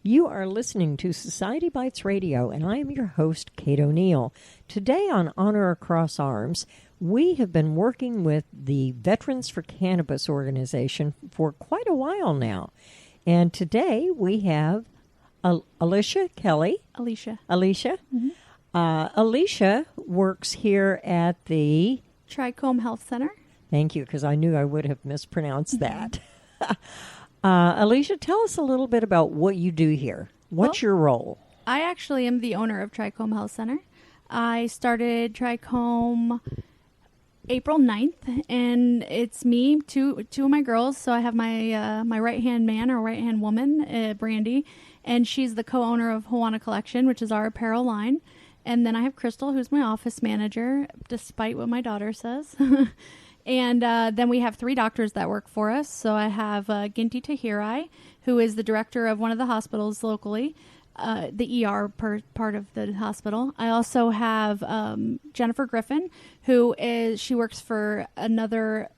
You are listening to Society Bites Radio, and I am your host, Kate O'Neill. Today on Honor Across Arms, we have been working with the Veterans for Cannabis organization for quite a while now. And today we have ALISHA Kelly. ALISHA. Mm-hmm. ALISHA works here at the Trichome Health Center. Thank you, because I knew I would have mispronounced that. ALISHA, tell us a little bit about what you do here. What's your role? I actually am the owner of Trichome Health Center. I started Trichome April 9th, and it's me, two of my girls. So I have my my right-hand man or right-hand woman, Brandy, and she's the co-owner of Hawana Collection, which is our apparel line. And then I have Crystal, who's my office manager, despite what my daughter says. And then we have 3 doctors that work for us. So I have Ginti Tahirai, who is the director of one of the hospitals locally, the ER part of the hospital. I also have Jennifer Griffin, she works for another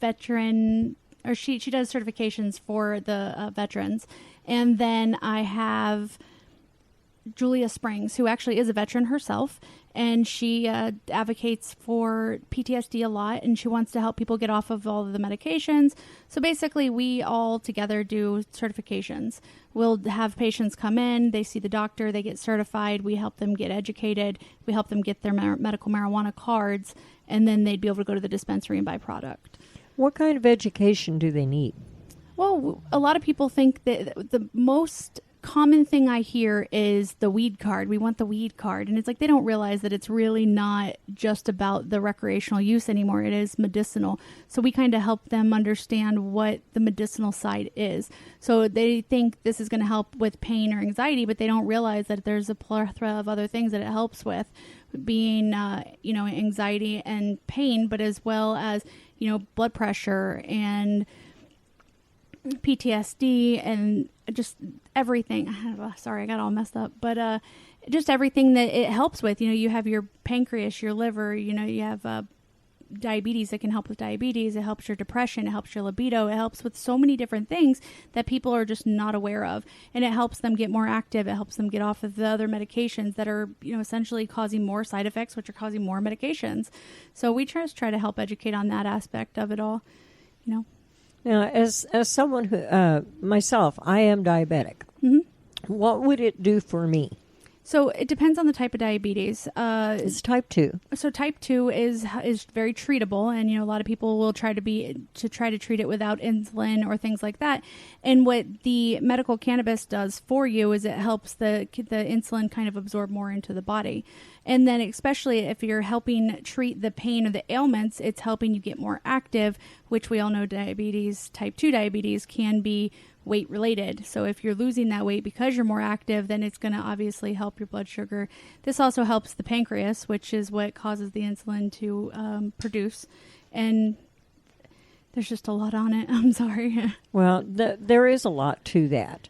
veteran, or she does certifications for the veterans. And then I have Julia Springs, who actually is a veteran herself, and she advocates for PTSD a lot, and she wants to help people get off of all of the medications. So basically, we all together do certifications. We'll have patients come in, they see the doctor, they get certified, we help them get educated, we help them get their medical marijuana cards, and then they'd be able to go to the dispensary and buy product. What kind of education do they need? Well, a lot of people think that the most common thing I hear is the weed card. We want the weed card. And it's like they don't realize that it's really not just about the recreational use anymore. It is medicinal. So we kind of help them understand what the medicinal side is. So they think this is going to help with pain or anxiety, but they don't realize that there's a plethora of other things that it helps with, being, anxiety and pain, but as well as, blood pressure and PTSD and just everything. Sorry, I got all messed up. But just everything that it helps with. You have your pancreas, your liver, you have diabetes that can help with diabetes. It helps your depression. It helps your libido. It helps with so many different things that people are just not aware of. And it helps them get more active. It helps them get off of the other medications that are, essentially causing more side effects, which are causing more medications. So we just try to help educate on that aspect of it all, Now, as someone who, myself, I am diabetic. Mm-hmm. What would it do for me? So it depends on the type of diabetes. It's type 2. So type 2 is very treatable, and a lot of people will try to treat it without insulin or things like that. And what the medical cannabis does for you is it helps the insulin kind of absorb more into the body. And then especially if you're helping treat the pain or the ailments, it's helping you get more active, which we all know diabetes, type 2 diabetes can be weight related. So if you're losing that weight because you're more active, then it's going to obviously help your blood sugar. This also helps the pancreas, which is what causes the insulin to produce. And there's just a lot on it. I'm sorry. Well, there is a lot to that.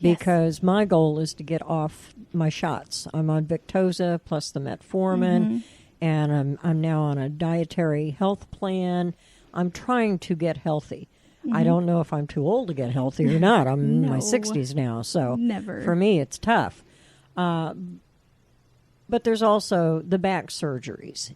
Because my goal is to get off my shots. I'm on Victoza plus the metformin, and I'm now on a dietary health plan. I'm trying to get healthy. I don't know if I'm too old to get healthy or not. I'm in my 60s now, so for me it's tough. But there's also the back surgeries.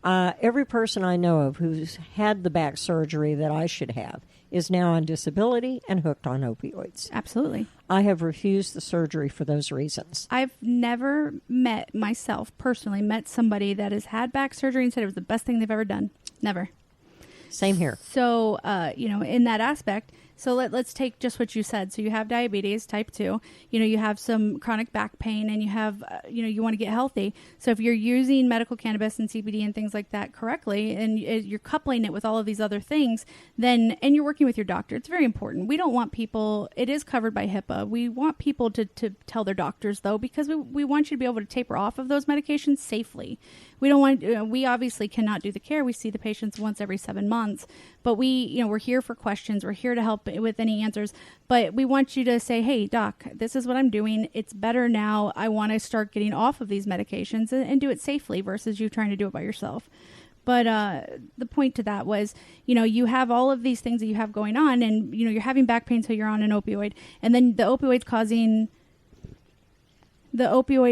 Every person I know of who's had the back surgery that I should have is now on disability and hooked on opioids. Absolutely. I have refused the surgery for those reasons. I've never met somebody that has had back surgery and said it was the best thing they've ever done. Never. Same here. So, in that aspect, so let's take just what you said. So you have diabetes, type 2, you have some chronic back pain, and you have, you want to get healthy. So if you're using medical cannabis and CBD and things like that correctly, and you're coupling it with all of these other things, and you're working with your doctor, it's very important. We don't want people, it is covered by HIPAA. We want people to tell their doctors, though, because we want you to be able to taper off of those medications safely. We don't want, we obviously cannot do the care. We see the patients once every 7 months, but we're here for questions. We're here to help with any answers, but we want you to say, hey, doc, this is what I'm doing. It's better now. I want to start getting off of these medications and do it safely versus you trying to do it by yourself. But the point to that was, you have all of these things that you have going on, and, you're having back pain, so you're on an opioid. And then the opioid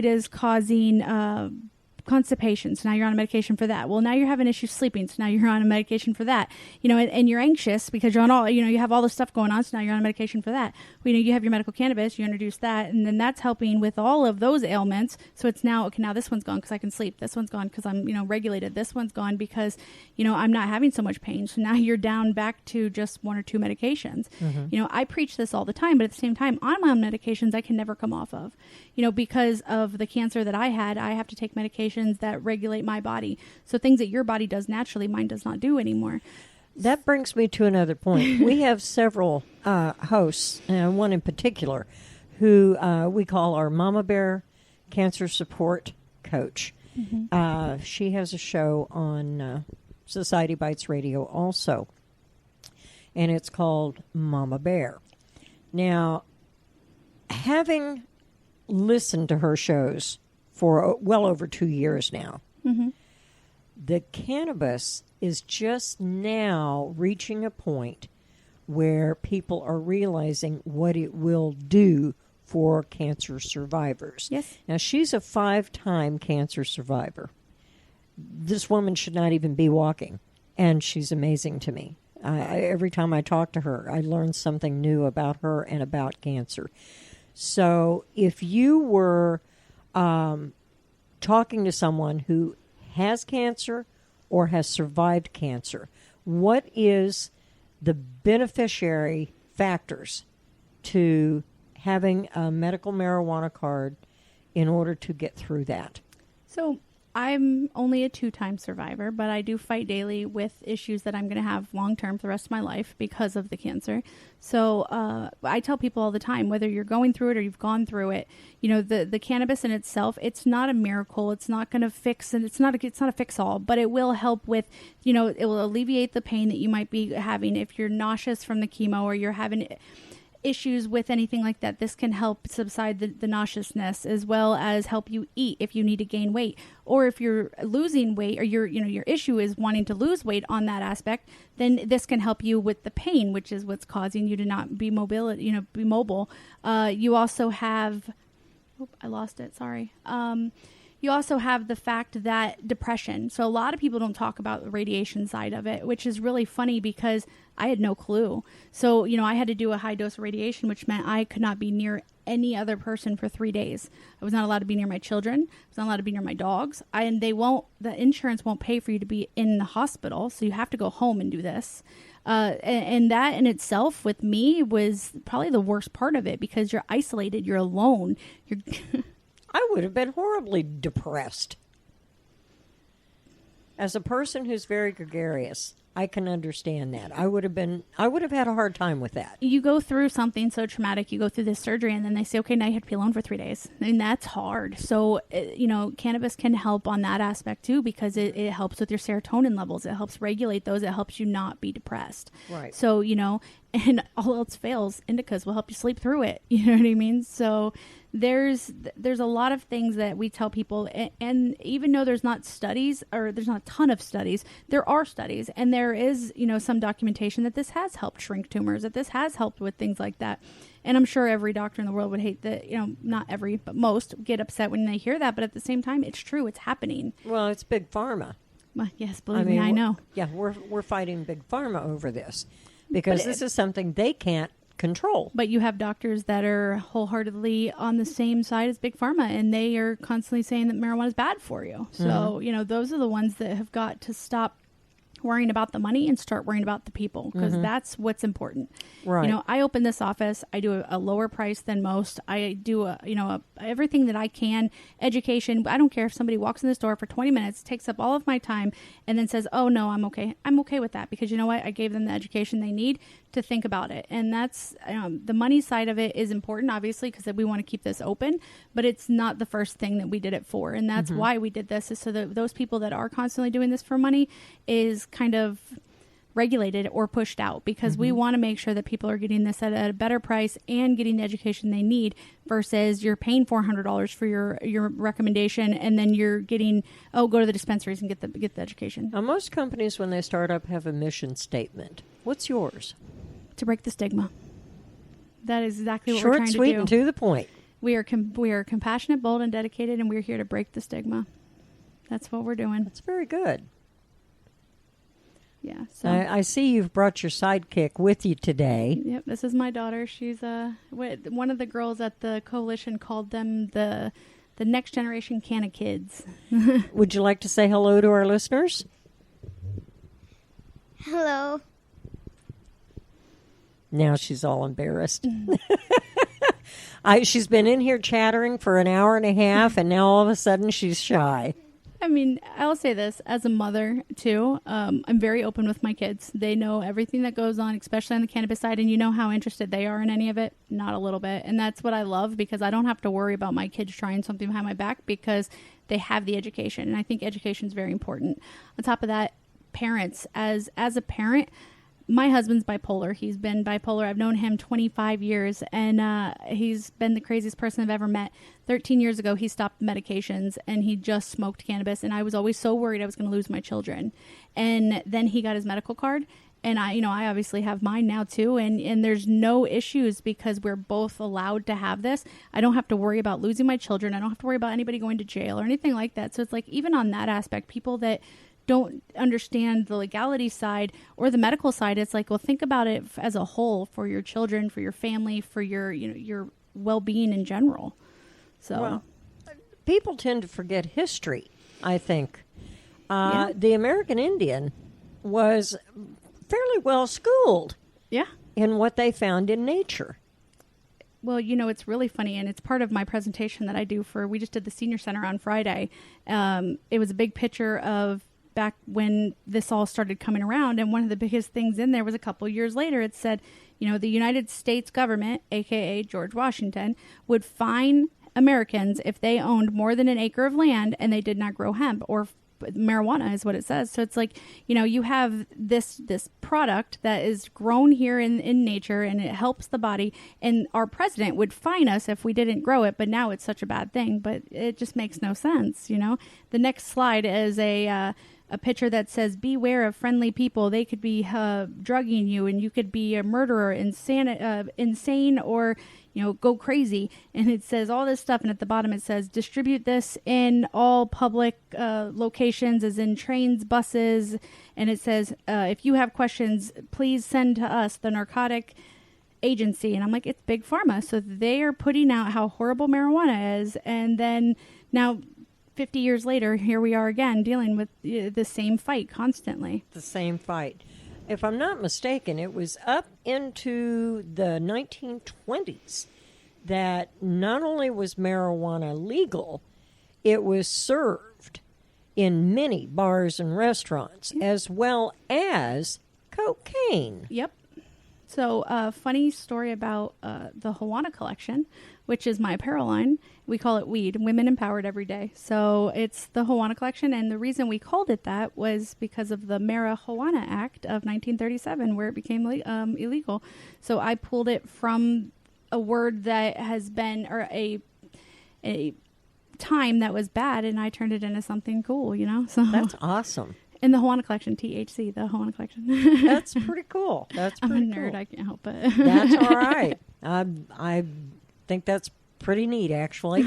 is causing constipation, so now you're on a medication for that. Well, now you're having issues sleeping, so now you're on a medication for that. And you're anxious because you're on all, you have all this stuff going on, so now you're on a medication for that. Well, you have your medical cannabis, you introduce that, and then that's helping with all of those ailments. So it's now, okay, now this one's gone because I can sleep. This one's gone because I'm, regulated. This one's gone because, I'm not having so much pain. So now you're down back to just 1 or 2 medications. I preach this all the time, but at the same time, I'm on medications I can never come off of. Because of the cancer that I had, I have to take medications that regulate my body. So things that your body does naturally, mine does not do anymore. That brings me to another point. We have several hosts, and one in particular, who we call our Mama Bear Cancer Support Coach. She has a show on Society Bites Radio also, and it's called Mama Bear. Now, having listened to her shows for well over 2 years now, the cannabis is just now reaching a point where people are realizing what it will do for cancer survivors. Yes. Now, she's a 5-time cancer survivor. This woman should not even be walking, and she's amazing to me. Every time I talk to her, I learn something new about her and about cancer. So if you were talking to someone who has cancer or has survived cancer, what is the beneficiary factors to having a medical marijuana card in order to get through that? So I'm only a 2-time survivor, but I do fight daily with issues that I'm going to have long-term for the rest of my life because of the cancer. So I tell people all the time, whether you're going through it or you've gone through it, the cannabis in itself, it's not a miracle. It's not going to fix, and it's not a fix-all, but it will help with, it will alleviate the pain that you might be having if you're nauseous from the chemo or you're having issues with anything like that. This can help subside the nauseousness, as well as help you eat if you need to gain weight, or if you're losing weight, or your issue is wanting to lose weight on that aspect. Then this can help you with the pain, which is what's causing you to not be mobile. You also have, I lost it. Sorry. You also have the fact that depression. So a lot of people don't talk about the radiation side of it, which is really funny because I had no clue. So, I had to do a high dose of radiation, which meant I could not be near any other person for 3 days. I was not allowed to be near my children. I was not allowed to be near my dogs. The insurance won't pay for you to be in the hospital. So you have to go home and do this. And that in itself with me was probably the worst part of it, because you're isolated, you're alone. I would have been horribly depressed. As a person who's very gregarious, I can understand that. I would have had a hard time with that. You go through something so traumatic, you go through this surgery, and then they say, okay, now you have to be alone for 3 days. And that's hard. So, cannabis can help on that aspect too, because it helps with your serotonin levels. It helps regulate those. It helps you not be depressed. Right. So, and all else fails, indicas will help you sleep through it. You know what I mean? So there's a lot of things that we tell people, and even though there's not studies, or there's not a ton of studies, there are studies, and there is, some documentation that this has helped shrink tumors, that this has helped with things like that. And I'm sure every doctor in the world would hate that, not every, but most get upset when they hear that. But at the same time, it's true. It's happening. Well, it's big pharma. Well, yes, believe me, I know. Yeah, we're fighting big pharma over this, because this is something they can't control. But you have doctors that are wholeheartedly on the same side as big pharma, and they are constantly saying that marijuana is bad for you. So, those are the ones that have got to stop worrying about the money and start worrying about the people, because that's what's important. Right. I open this office. I do a lower price than most. I do everything that I can. Education. I don't care if somebody walks in the store for 20 minutes, takes up all of my time, and then says, oh no, I'm okay. I'm okay with that, because you know what? I gave them the education they need to think about it. And that's the money side of it is important, obviously, because we want to keep this open, but it's not the first thing that we did it for. And that's why we did this, is so that those people that are constantly doing this for money is kind of regulated or pushed out, because we want to make sure that people are getting this at a better price and getting the education they need, versus you're paying $400 for your recommendation and then you're getting, go to the dispensaries and get the education. Now, most companies, when they start up, have a mission statement. What's yours? To break the stigma. That is exactly what Short, we're trying to do. sweet, and to the point. We are compassionate, bold, and dedicated, and we're here to break the stigma. That's what we're doing. That's very good. Yeah. So I see you've brought your sidekick with you today. Yep, this is my daughter. She's one of the girls at the coalition called them the next generation can of kids. Would you like to say hello to our listeners? Hello. Now she's all embarrassed. She's been in here chattering for an hour and a half, and now all of a sudden she's shy. I mean, I'll say this as a mother too. I'm very open with my kids. They know everything that goes on, especially on the cannabis side, and you know how interested they are in any of it. Not a little bit, and that's what I love, because I don't have to worry about my kids trying something behind my back, because they have the education, and I think education is very important. On top of that, parents, as a parent. My husband's bipolar. He's been bipolar. I've known him 25 years, and he's been the craziest person I've ever met. 13 years ago, he stopped medications, and he just smoked cannabis, and I was always so worried I was going to lose my children. And then he got his medical card, and I obviously have mine now too, and there's no issues because we're both allowed to have this. I don't have to worry about losing my children. I don't have to worry about anybody going to jail or anything like that. So it's like, even on that aspect, people that don't understand the legality side or the medical side, it's like, well, think about it as a whole, for your children, for your family, for your well-being in general. So, well, people tend to forget history, I think. Yeah. The American Indian was fairly well schooled in what they found in nature. Well, it's really funny, and it's part of my presentation that I do we just did the senior center on Friday. It was a big picture of back when this all started coming around, and one of the biggest things in there was a couple years later, it said, the United States government, aka George Washington, would fine Americans if they owned more than an acre of land and they did not grow hemp or marijuana, is what it says. So it's like, you have this product that is grown here in nature, and it helps the body, and our president would fine us if we didn't grow it, but now it's such a bad thing. But it just makes no sense. The next slide is a picture that says, beware of friendly people. They could be drugging you, and you could be a murderer, insane, or go crazy. And it says all this stuff, and at the bottom it says, distribute this in all public locations, as in trains, buses. And it says, if you have questions, please send to us, the narcotic agency. And I'm like, it's Big Pharma. So they are putting out how horrible marijuana is. And then now, 50 years later, here we are again dealing with the same fight constantly. The same fight. If I'm not mistaken, it was up into the 1920s that not only was marijuana legal, it was served in many bars and restaurants, as well as cocaine. Yep. So, funny story about the Juana collection, which is my apparel line. We call it WEED, Women Empowered Every Day. So it's the Juana collection, and the reason we called it that was because of the Marijuana Act of 1937, where it became illegal. So I pulled it from a word that has been, or a time that was bad, and I turned it into something cool, So That's awesome. In the Juana collection, THC, the Juana collection. That's pretty cool. I'm a nerd. Cool. I can't help it. That's all right. I think that's pretty neat, actually.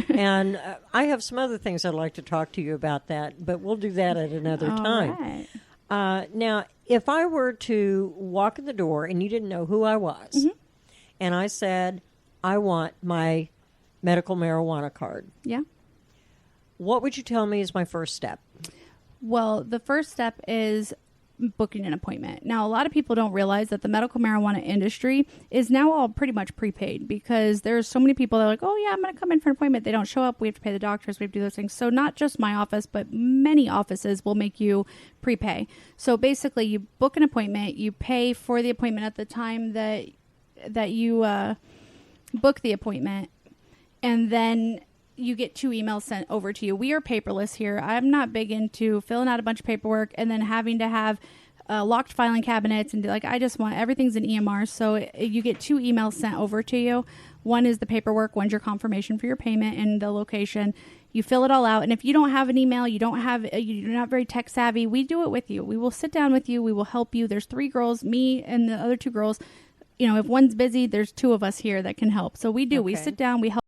And I have some other things I'd like to talk to you about that, but we'll do that at another time. Right. Now, if I were to walk in the door and you didn't know who I was, and I said, I want my medical marijuana card. Yeah. What would you tell me is my first step? Well, the first step is booking an appointment. Now, a lot of people don't realize that the medical marijuana industry is now all pretty much prepaid, because there's so many people that are like, oh yeah, I'm going to come in for an appointment. They don't show up. We have to pay the doctors. We have to do those things. So not just my office, but many offices will make you prepay. So basically you book an appointment, you pay for the appointment at the time that you book the appointment, and then you get 2 emails sent over to you. We are paperless here. I'm not big into filling out a bunch of paperwork and then having to have locked filing cabinets, and like, I just want everything's in EMR. So you get 2 emails sent over to you. One is the paperwork, one's your confirmation for your payment and the location. You fill it all out, and if you don't have an email, you're not very tech savvy, we do it with you. We will sit down with you. We will help you. There's 3 girls, me and the other 2 girls. If one's busy, there's 2 of us here that can help. So we do. We sit down, we help